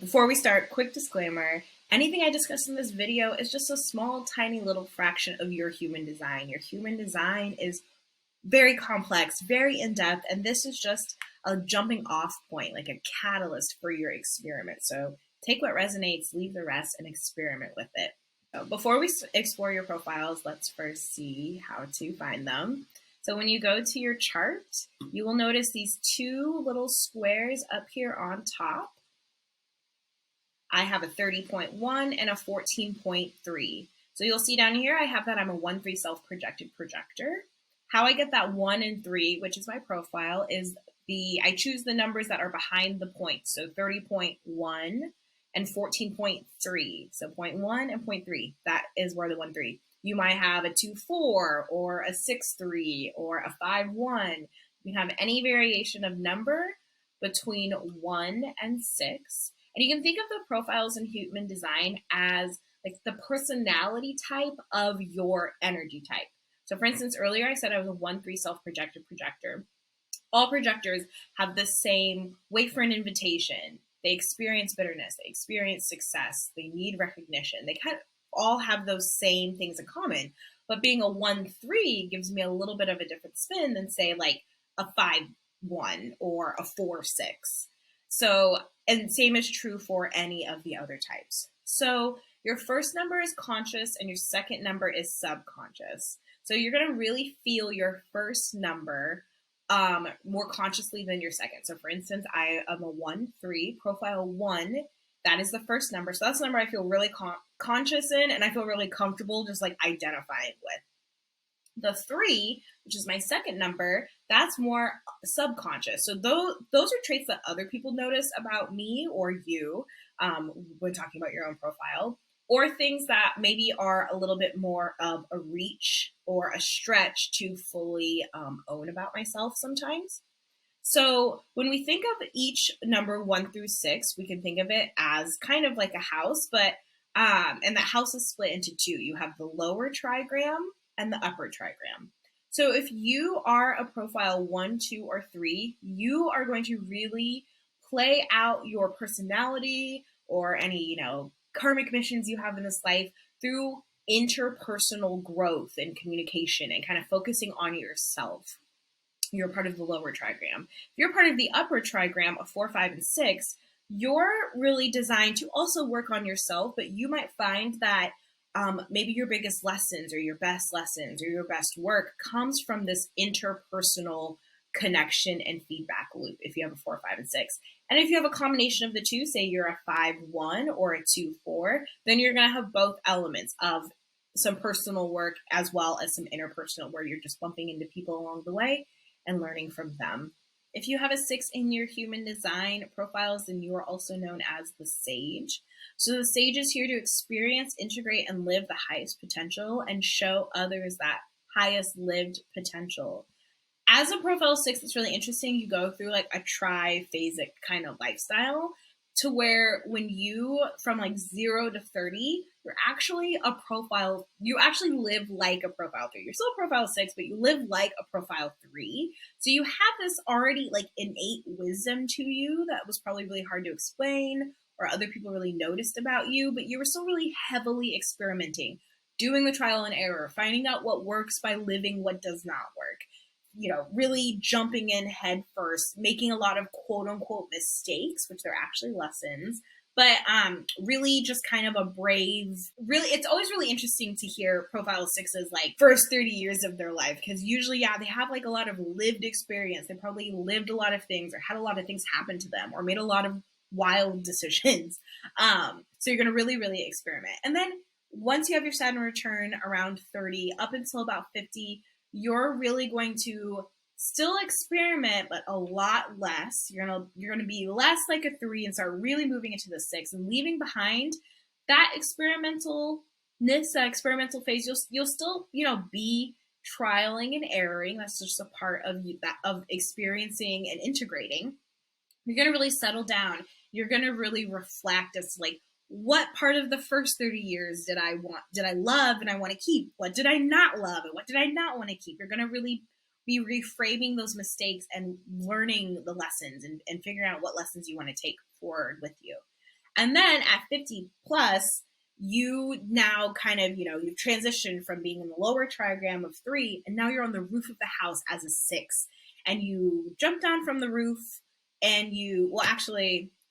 Before we start, quick disclaimer. Anything I discuss in this video is just a small, tiny little fraction of your human design. Your human design is very complex, very in-depth, and this is just a jumping off point, like a catalyst for your experiment. So take what resonates, leave the rest, and experiment with it. So before we explore your profiles, let's first see how to find them. So when you go to your chart, you will notice these two little squares up here on top. I have a 30.1 and a 14.3. So you'll see down here, I have that I'm a 1-3 self-projected projector. How I get that 1 and 3, which is my profile, is I choose the numbers that are behind the points. So 30.1 and 14.3. So 0.1 and 0.3, that is where the 1-3. You might have a 2-4 or a 6-3 or a 5-1. You can have any variation of number between 1 and 6. And you can think of the profiles in human design as like the personality type of your energy type. So for instance, earlier I said I was a 1-3 self-projected projector. All projectors have the same wait for an invitation. They experience bitterness. They experience success. They need recognition. They kind of all have those same things in common. But being a 1-3 gives me a little bit of a different spin than say like a 5-1 or a 4-6. So, and same is true for any of the other types. So your first number is conscious and your second number is subconscious. So you're going to really feel your first number more consciously than your second. So for instance, I am a 1-3, profile 1. That is the first number. So that's the number I feel really conscious in, and I feel really comfortable just like identifying with. The 3, which is my second number, that's more subconscious. So those are traits that other people notice about me or you when talking about your own profile, or things that maybe are a little bit more of a reach or a stretch to fully own about myself sometimes. So when we think of each number 1 through 6, we can think of it as kind of like a house, but and the house is split into two. You have the lower trigram and the upper trigram. So if you are a profile 1, 2, or 3, you are going to really play out your personality or any, karmic missions you have in this life through interpersonal growth and communication and kind of focusing on yourself. You're part of the lower trigram. If you're part of the upper trigram of 4, 5, and 6, you're really designed to also work on yourself, but you might find that maybe your biggest lessons or your best lessons or your best work comes from this interpersonal connection and feedback loop if you have a 4, 5, and 6. And if you have a combination of the two, say you're a 5-1 or a 2-4, then you're going to have both elements of some personal work as well as some interpersonal where you're just bumping into people along the way and learning from them. If you have a 6 in your human design profiles, then you are also known as the sage. So the sage is here to experience, integrate, and live the highest potential and show others that highest lived potential. As a profile 6, it's really interesting. You go through like a triphasic kind of lifestyle to where when you, from like 0 to 30, you're actually a profile, you actually live like a profile 3. You're still a profile 6, but you live like a profile 3. So you have this already like innate wisdom to you that was probably really hard to explain or other people really noticed about you, but you were still really heavily experimenting, doing the trial and error, finding out what works by living what does not work. Really jumping in head first, making a lot of quote unquote mistakes, which they're actually lessons, but really just kind of a brave, really, it's always really interesting to hear profile 6's like first 30 years of their life, because usually, they have like a lot of lived experience. They probably lived a lot of things or had a lot of things happen to them or made a lot of wild decisions. So you're going to really, really experiment. And then once you have your Saturn return around 30 up until about 50, you're really going to still experiment, but a lot less. You're gonna be less like a 3 and start really moving into the 6 and leaving behind that experimentalness, that experimental phase. You'll still be trialing and erroring. That's just a part of of experiencing and integrating. You're gonna really settle down. You're gonna really reflect as like, what part of the first 30 years did I love and I want to keep? What did I not love and what did I not want to keep? You're going to really be reframing those mistakes and learning the lessons and figuring out what lessons you want to take forward with you. And then at 50 plus, you now kind of, you've transitioned from being in the lower trigram of 3, and now you're on the roof of the house as a 6. And you jump down from the roof, and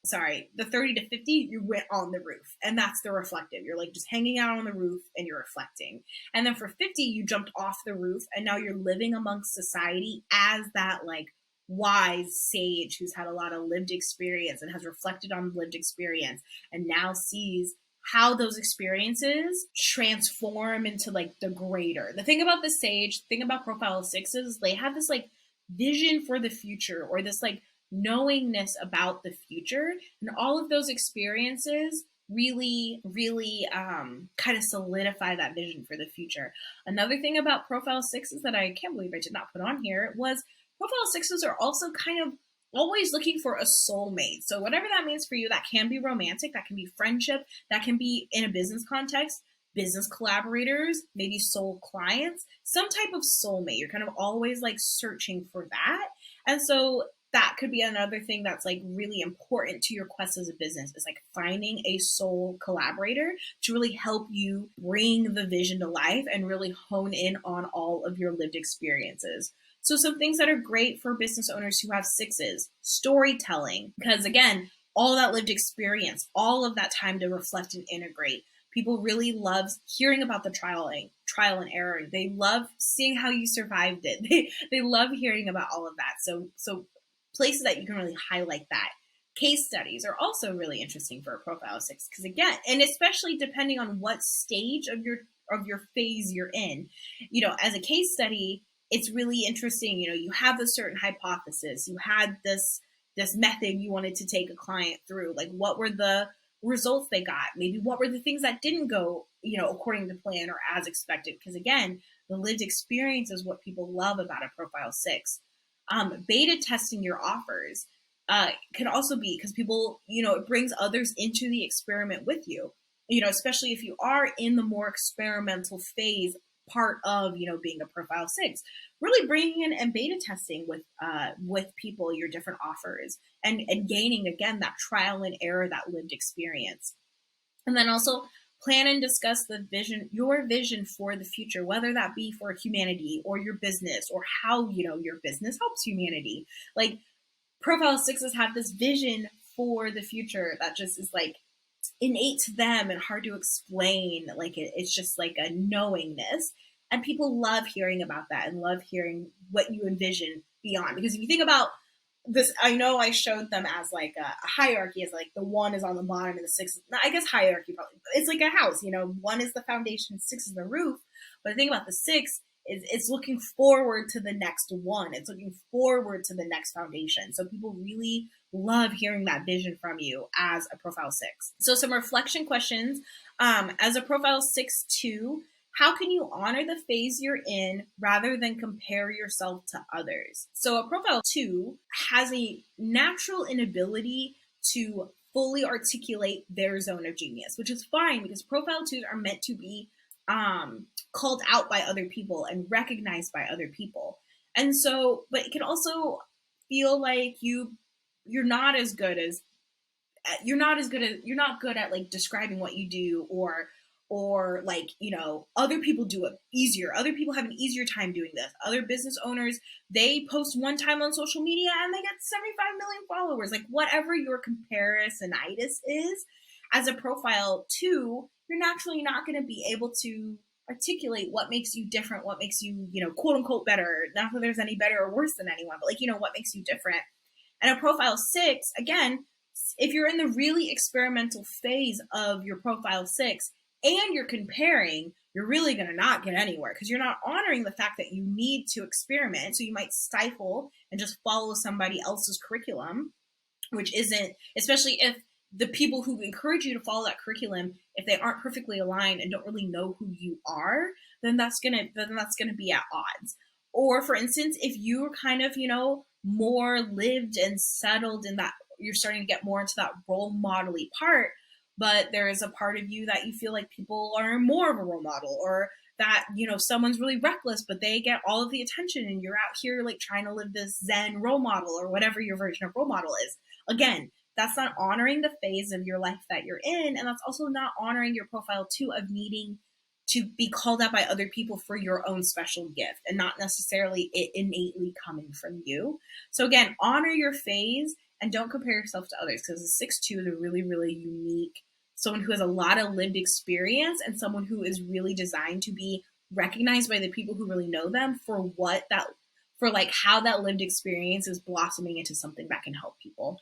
sorry, the 30 to 50, you went on the roof, and that's the reflective. You're like just hanging out on the roof and you're reflecting. And then for 50, you jumped off the roof, and now you're living amongst society as that like wise sage who's had a lot of lived experience and has reflected on lived experience and now sees how those experiences transform into like the greater. The thing about the sage, the thing about profile 6s, they have this like vision for the future, or this like knowingness about the future, and all of those experiences really kind of solidify that vision for the future. Another thing about profile 6s that I can't believe I did not put on here was profile 6s are also kind of always looking for a soulmate. So whatever that means for you, that can be romantic, that can be friendship, that can be in a business context, business collaborators, maybe soul clients, some type of soulmate. You're kind of always like searching for that. And so that could be another thing that's like really important to your quest as a business, is like finding a soul collaborator to really help you bring the vision to life and really hone in on all of your lived experiences. So some things that are great for business owners who have 6s: storytelling, because again, all that lived experience, all of that time to reflect and integrate. People really love hearing about the trial and error. They love seeing how you survived it. They love hearing about all of that. So places that you can really highlight that. Case studies are also really interesting for a profile 6, because again, and especially depending on what stage of your phase you're in, as a case study, it's really interesting. You have a certain hypothesis, you had this method you wanted to take a client through. Like, what were the results they got? Maybe what were the things that didn't go, according to plan or as expected? Because again, the lived experience is what people love about a profile 6. Beta testing your offers can also be because people, it brings others into the experiment with you, especially if you are in the more experimental phase part of, being a profile 6, really bringing in and beta testing with people, your different offers, and gaining, again, that trial and error, that lived experience. And then also plan and discuss your vision for the future, whether that be for humanity or your business, or how, your business helps humanity. Like, profile 6s have this vision for the future that just is like innate to them and hard to explain. Like, it's just like a knowingness. And people love hearing about that and love hearing what you envision beyond. Because if you think about this, I know I showed them as like a hierarchy, as like the 1 is on the bottom and the 6, I guess hierarchy probably, it's like a house, 1 is the foundation, 6 is the roof. But the thing about the 6 is it's looking forward to the next 1. It's looking forward to the next foundation. So people really love hearing that vision from you as a profile 6. So some reflection questions. As a profile 6-2, how can you honor the phase you're in rather than compare yourself to others? So a profile 2 has a natural inability to fully articulate their zone of genius, which is fine because profile 2s are meant to be called out by other people and recognized by other people. And so, but it can also feel like you're not good at like describing what you do, or like, other people do it easier. Other people have an easier time doing this. Other business owners, they post one time on social media and they get 75 million followers. Like, whatever your comparisonitis is, as a profile 2, you're naturally not going to be able to articulate what makes you different, what makes you, quote unquote better. Not that there's any better or worse than anyone, but like, what makes you different. And a profile 6, again, if you're in the really experimental phase of your profile 6 and you're comparing, you're really going to not get anywhere because you're not honoring the fact that you need to experiment. So you might stifle and just follow somebody else's curriculum, which isn't, especially if the people who encourage you to follow that curriculum, if they aren't perfectly aligned and don't really know who you are, then that's gonna be at odds. Or for instance, if you're kind of, more lived and settled in that, you're starting to get more into that role model-y part, but there is a part of you that you feel like people are more of a role model, or that, someone's really reckless, but they get all of the attention and you're out here like trying to live this Zen role model or whatever your version of role model is. Again, That's not honoring the phase of your life that you're in. And that's also not honoring your profile too, of needing to be called out by other people for your own special gift and not necessarily it innately coming from you. So again, honor your phase and don't compare yourself to others, because a 6-2 is a really, really unique, someone who has a lot of lived experience and someone who is really designed to be recognized by the people who really know them for what that, for like how that lived experience is blossoming into something that can help people.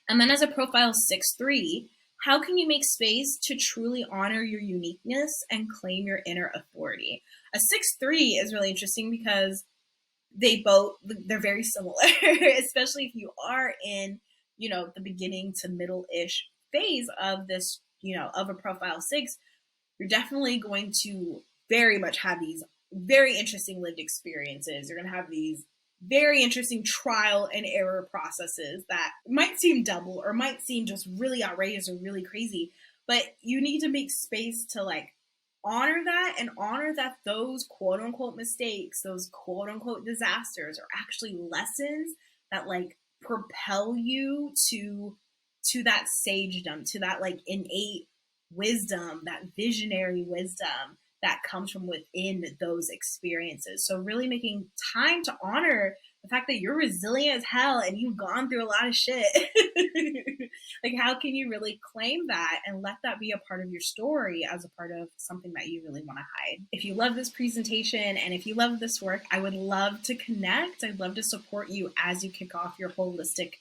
And then as a profile 6-3, how can you make space to truly honor your uniqueness and claim your inner authority? A 6-3 is really interesting because they're very similar, especially if you are in, the beginning to middle-ish phase of this, of a profile 6. You're definitely going to very much have these very interesting lived experiences. You're going to have these very interesting trial and error processes that might seem double or might seem just really outrageous or really crazy, but you need to make space to like honor that and honor that those quote unquote mistakes, those quote unquote disasters are actually lessons that like propel you to that sagedom, to that like innate wisdom, that visionary wisdom that comes from within those experiences. So really making time to honor the fact that you're resilient as hell and you've gone through a lot of shit. Like, how can you really claim that and let that be a part of your story as a part of something that you really want to hide? If you love this presentation and if you love this work, I would love to connect. I'd love to support you as you kick off your holistic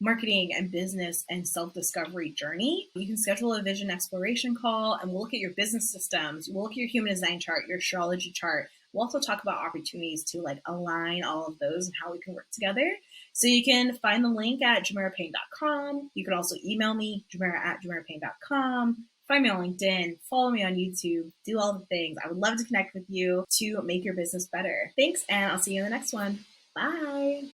marketing and business and self-discovery journey. You can schedule a vision exploration call and we'll look at your business systems. We'll look at your human design chart, your astrology chart. We'll also talk about opportunities to like align all of those and how we can work together. So you can find the link at JameiraPayne.com. You can also email me, Jameira@JameiraPayne.com. Find me on LinkedIn, follow me on YouTube, do all the things. I would love to connect with you to make your business better. Thanks, and I'll see you in the next one. Bye.